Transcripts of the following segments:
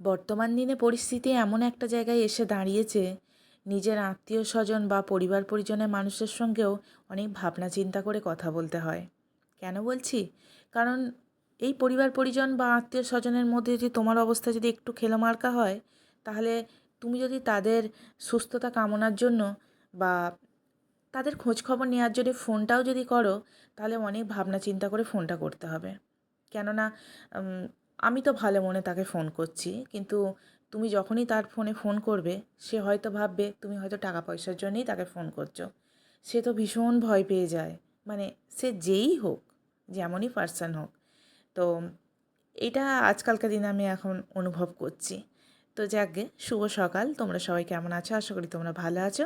বর্তমান দিনে পরিস্থিতি এমন একটা জায়গায় এসে দাঁড়িয়েছে, নিজের আত্মীয় স্বজন বা পরিবার পরিজনের মানুষের সঙ্গেও অনেক ভাবনা চিন্তা করে কথা বলতে হয়। কেন বলছি? কারণ এই পরিবার পরিজন বা আত্মীয় স্বজনের মধ্যে যদি তোমার অবস্থা যদি একটু খেলোমার্কা হয়, তাহলে তুমি যদি তাদের সুস্থতা কামনার জন্য বা তাদের খোঁজ খবর নেওয়ার জন্য ফোনটাও যদি করো, তাহলে অনেক ভাবনা চিন্তা করে ফোনটা করতে হবে। কেননা আমি তো ভালো মনে তাকে ফোন করছি, কিন্তু তুমি যখনই তার ফোনে ফোন করবে, সে হয়তো ভাববে তুমি হয়তো টাকা পয়সার জন্যই তাকে ফোন করছো। সে তো ভীষণ ভয় পেয়ে যায়, মানে সে যেই হোক, যেমনই পার্সন হোক। তো এটা আজকালকার দিনে আমি এখন অনুভব করছি। তো যাকগে, শুভ সকাল। তোমরা সবাই কেমন আছো? আশা করি তোমরা ভালো আছো।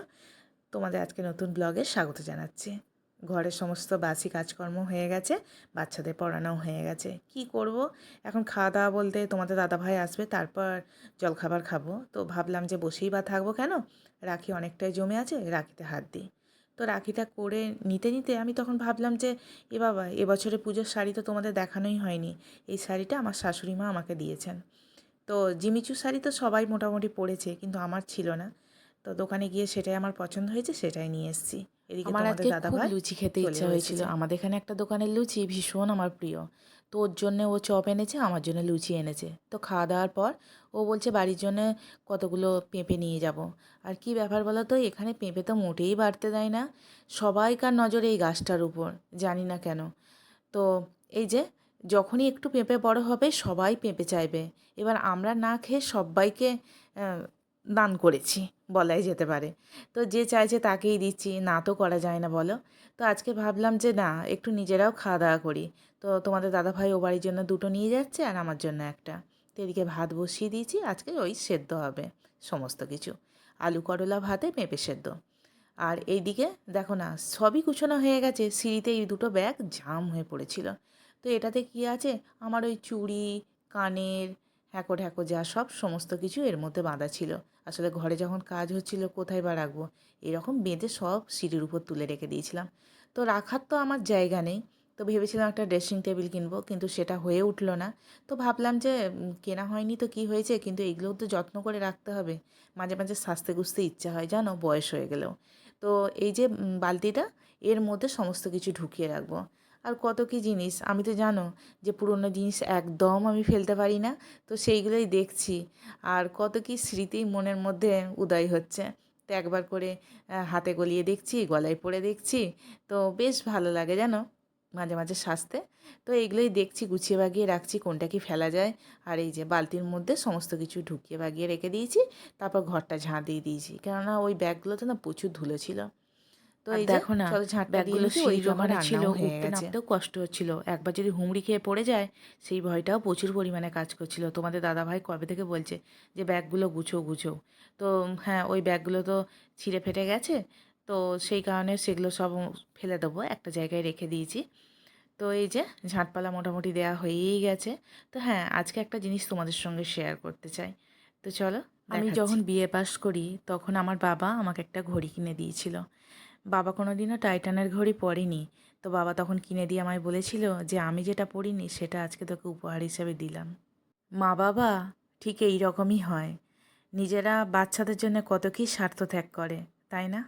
তোমাদের আজকে নতুন ব্লগে স্বাগত জানাচ্ছি। ঘরের সমস্ত বাসি কাজকর্ম হয়ে গেছে, বাচ্চাদের পড়ানোও হয়ে গেছে। কি করব এখন? খাওয়া দাওয়া বলতে তোমাদের দাদাভাই আসবে, তারপর জলখাবার খাবো। তো ভাবলাম যে বসেই বা থাকবো কেন, রাখি অনেকটাই জমে আছে, রাখিতে হাত দিই। তো রাখিটা করে নিতে নিতে আমি তখন ভাবলাম যে এ বাবা, এবছরে পুজোর শাড়ি তো তোমাদের দেখানোই হয়নি। এই শাড়িটা আমার শাশুড়ি মা আমাকে দিয়েছেন। তো জিমিচু শাড়ি তো সবাই মোটামুটি পরেছে, কিন্তু আমার ছিল না। তো দোকানে গিয়ে সেটাই আমার পছন্দ হয়েছে, সেটাই নিয়ে এসেছি। এদিকে আমার তোমাদের আজকে খুব দাদাভাই লুচি খেতে ইচ্ছা চলেও হয়েছিল। এসেছে। আমাদের এখানে একটা দোকানের লুচি ভীষণ আমার প্রিয়। তো ওর জন্যে ও চপ এনেছে, আমার জন্য লুচি এনেছে। তো খাওয়া দাওয়ার পর ও বলছে বাড়ির জন্যে কতগুলো পেঁপে নিয়ে যাব। আর কি ব্যাপার বলো তো, এখানে পেঁপে তো মোটেই বাড়তে দেয় না। সবাইকার নজরে এই গাছটার উপর, জানি না কেন। তো এই যে যখনই একটু পেঁপে বড় হবে সবাই পেঁপে চাইবে। এবার আমরা না খেয়ে সব্বাইকে দান করেছি বলাই যেতে পারে। তো যে চাইছে তাকেই দিচ্ছি, না তো করা যায় না বলো। তো আজকে ভাবলাম যে না, একটু নিজেরাও খাওয়া দাওয়া করি। তো তোমাদের দাদাভাই ও বাড়ির জন্য দুটো নিয়ে যাচ্ছে আর আমার জন্য একটা। তো এদিকে ভাত বসিয়ে দিয়েছি, আজকে ওই সেদ্ধ হবে সমস্ত কিছু। আলু করলা ভাতে পেঁপে সেদ্ধ। আর এইদিকে দেখো না, সবই গুছানো হয়ে গেছে, সিঁড়িতে এই দুটো ব্যাগ জাম হয়ে পড়েছিল। তো এটাতে কি আছে, আমার ওই চুড়ি, কানের, হ্যাকো ঢ্যাকো যা সব সমস্ত কিছু এর মধ্যে বাঁধা ছিল। আসলে ঘরে যখন কাজ হচ্ছিল কোথায় বা রাখবো, এরকম বেঁধে সব সিঁড়ির উপর তুলে রেখে দিয়েছিলাম। তো রাখার তো আমার জায়গা নেই। তো ভেবেছিলাম একটা ড্রেসিং টেবিল কিনবো, কিন্তু সেটা হয়ে উঠলো না। তো ভাবলাম যে কেনা হয়নি তো কি হয়েছে, কিন্তু এগুলোও তো যত্ন করে রাখতে হবে। মাঝে মাঝে সাজতে গুজতে ইচ্ছা হয় জানো, বয়স হয়ে গেলেও। তো এই যে বালতিটা, এর মধ্যে সমস্ত কিছু ঢুকিয়ে রাখবো। আর কত কী জিনিস, আমি তো জানো যে পুরনো জিনিস একদম আমি ফেলতে পারি না। তো সেইগুলোই দেখছি, আর কত কী স্মৃতি মনের মধ্যে উদয় হচ্ছে। তো একবার করে হাতে গলিয়ে দেখছি, গলায় পরে দেখছি। তো বেশ ভালো লাগে জানো মাঝে মাঝে সাজতে। তো এইগুলোই দেখছি, গুছিয়ে বাগিয়ে রাখছি কোনটা কি ফেলা যায়। আর এই যে বালতির মধ্যে সমস্ত কিছু ঢুকিয়ে বাগিয়ে রেখে দিয়েছি। তারপর ঘরটা ঝাঁট দিয়ে দিয়েছি, কেননা ওই ব্যাগগুলোতে না প্রচুর ধুলো ছিল। তো আর এই যে দেখো না, চলো ঝাঁটটা দিয়ে ব্যাগগুলো নিচ্ছি, সিঁড়ির ওইদিকে আমার ওখানে ছিল, রান্নাও হয়ে উঠতে গেছে। নামতেও কষ্ট হচ্ছিল। একবার যদি হুমড়ি খেয়ে পড়ে যায়, সেই ভয়টাও প্রচুর পরিমাণে কাজ করছিল। তোমাদের দাদাভাই কবে থেকে বলছে যে ব্যাগগুলো গুছো গুছো। তো হ্যাঁ, ওই ব্যাগগুলো তো ছিঁড়ে ফেটে গেছে। তো সেই কারণে সেগুলো সব ফেলে দেবো, একটা জায়গায় রেখে দিয়েছি। তো এই যে ঝাঁটপালা মোটামুটি দেওয়া হয়েই গেছে। তো হ্যাঁ, আজকে একটা জিনিস তোমাদের সঙ্গে শেয়ার করতে চাই। তো চলো আমি দেখাচ্ছি। যখন বিএ পাস করি, তখন আমার বাবা আমাকে একটা ঘড়ি কিনে দিয়েছিল। বাবা কোনো দিনও টাইটানের ঘড়ি পরেনি। তো বাবা তখন কিনে দিয়ে আমায় বলেছিল যে আমি যেটা পরিনি সেটা আজকে তোকে উপহার হিসেবে দিলাম। মা বাবা ঠিক এই রকমই হয়, নিজেরা বাচ্চাদের জন্য কত কী স্বার্থ ত্যাগ করে, তাই না?